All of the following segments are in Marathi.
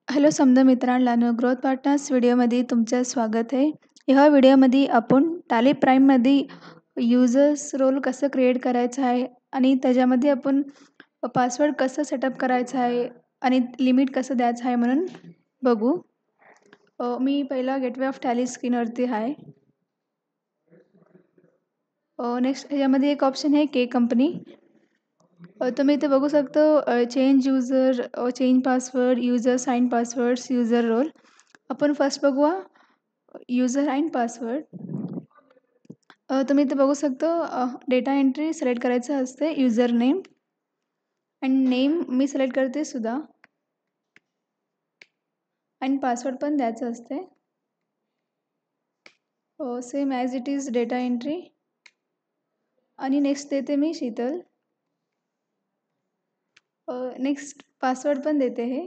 हॅलो समजा मित्रांनो, ग्रोथ पार्टनर्स व्हिडिओमध्ये तुमचं स्वागत आहे. ह्या व्हिडिओमध्ये आपण टॅली प्राईममध्ये युजर्स रोल कसं क्रिएट करायचं आहे आणि त्याच्यामध्ये आपण पासवर्ड कसं सेटअप करायचं आहे आणि लिमिट कसं द्यायचं आहे म्हणून बघू. मी पहिला गेटवे ऑफ टॅली स्क्रीनवरती आहे. नेक्स्ट ह्याच्यामध्ये एक ऑप्शन आहे के कंपनी. तुम्ही इथे बघू शकतो change user, change password, user sign passwords, user role. आपण फर्स्ट बघूया युजर अँड पासवर्ड. तुम्ही इथे बघू शकतो डेटा एंट्री सिलेक्ट करायचं असते, युजर नेम अँड नेम मी सिलेक्ट करते सुद्धा, अँड पासवर्ड पण द्यायचं असते same as it is data entry. आणि नेक्स्ट देते मी शीतल. नेक्स्ट पासवर्ड पण देते हे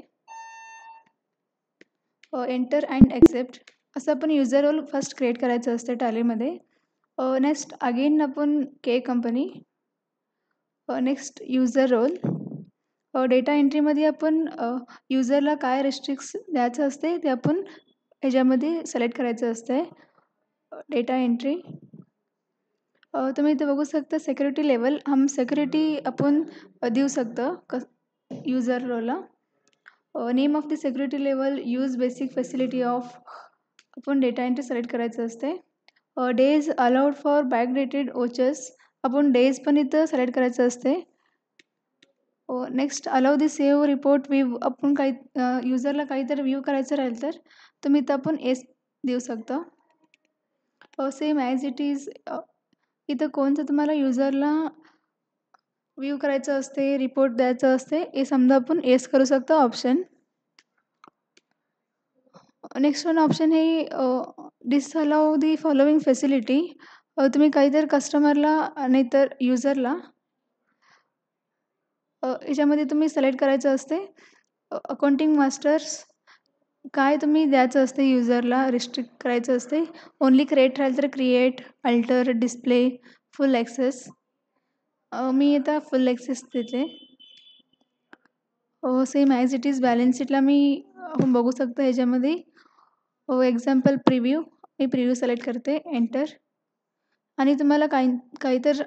एंटर अँड ॲक्सेप्ट. असं आपण युजर रोल फर्स्ट क्रिएट करायचं असतं टॅलीमध्ये. नेक्स्ट अगेन आपण K company. Next user role. Data एंट्रीमध्ये आपण युजरला काय रिस्ट्रिक्ट्स द्यायचं असते ते आपण ह्याच्यामध्ये सिलेक्ट करायचं असते डेटा एंट्री. तुम्ही इथे बघू शकता सिक्युरिटी लेवल, हम सिक्युरिटी आपण देऊ शकतो युजर रोलला. Name of the security level, use basic facility of, आपण डेटा एंट्री सिलेक्ट करायचं असते. Days allowed for backdated vouchers, आपण डेज पण इथं सिलेक्ट करायचं असते. Next allow the save report view, आपण काही युजरला काहीतरी व्ह्यू करायचं राहील तर तुम्ही इथं आपण एस देऊ शकता. सेम ॲज इट इज इथं कोणतं तुम्हाला युजरला व्ह्यू करायचं असते, रिपोर्ट द्यायचं असते, हे समजा आपण एस करू शकतो ऑप्शन. नेक्स्ट वन ऑप्शन हे डिसअलाउ दी फॉलोइंग फॅसिलिटी. तुम्ही काहीतरी कस्टमरला नाहीतर युजरला याच्यामध्ये तुम्ही सिलेक्ट करायचं असते अकाउंटिंग मास्टर्स, काय तुम्ही द्यायचं असते युजरला रिस्ट्रिक्ट करायचं असते. ओनली क्रिएट राहील तर create, alter, display, full access. मी आता फुल ॲक्सेस देते. Same as it is balance शीटला मी आपण बघू शकतो ह्याच्यामध्ये एक्झाम्पल प्रिव्ह्यू, मी प्रिव्ह्यू सिलेक्ट करते, एंटर. आणि तुम्हाला काहीतर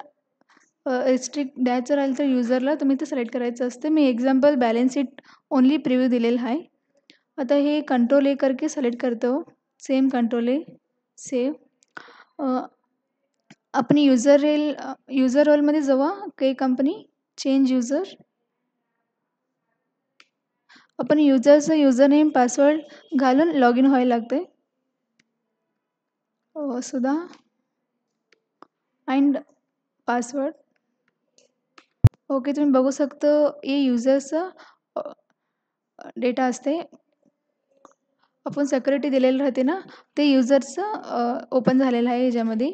रिस्ट्रिक्ट द्यायचं राहील तर युजरला तुम्ही ते सिलेक्ट करायचं असते. मी example balance sheet only preview दिलेलं आहे. आता हे कंट्रोल ए करके सिलेक्ट करतो, सेम कंट्रोल ए, सेव. आपण युजर रोलमध्ये जाऊ, के कंपनी, चेंज युजर. आपण युजरचं युजर नेम पासवर्ड घालून लॉग इन व्हायला लागते. सुद्धा अँड पासवर्ड. ओके, तुम्ही बघू शकतो हे युजरचं डेटा असते, आपण सिक्युरिटी दिलेलं राहते ना, ते युजरचं ओपन झालेलं आहे ह्याच्यामध्ये.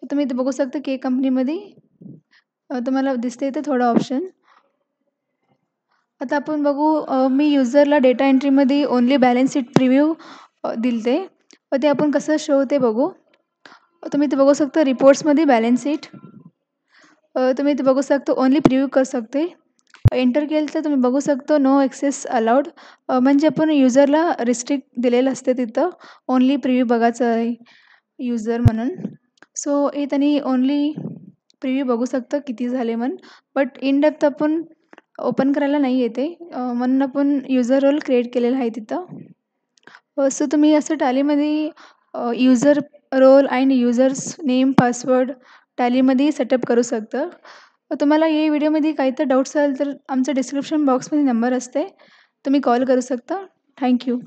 तुम्ही इथे बघू शकता के कंपनीमध्ये तुम्हाला दिसते इथे थोडं ऑप्शन. आता आपण बघू मी युजरला डेटा एंट्रीमध्ये ओनली बॅलन्स शीट प्रिव्ह्यू दिलते, ते आपण कसं शो ते बघू. तुम्ही इथे बघू शकता रिपोर्ट्समध्ये बॅलन्स शीट. तुम्ही इथे बघू शकता ओनली प्रिव्ह्यू करू शकते. एंटर केलं तर तुम्ही बघू शकतो नो ॲक्सेस अलाउड, म्हणजे आपण युजरला रिस्ट्रिक्ट दिलेलं असते तिथं ओनली प्रिव्ह्यू बघायचं आहे युजर म्हणून. सो हे त्यांनी ओनली प्रिव्ह्यू बघू शकतं किती झाले म्हणून, बट इन डेप्थ आपण ओपन करायला नाही येते म्हणून आपण युजर रोल क्रिएट केलेला आहे तिथं. सो तुम्ही असं टॅलीमध्ये user role and users name password टॅलीमध्ये सेटअप करू शकता. तुम्हाला या व्हिडिओमध्ये काही तर डाऊट्स असेल तर आमचं डिस्क्रिप्शन बॉक्समध्ये नंबर असते, तुम्ही कॉल करू शकता. थँक्यू.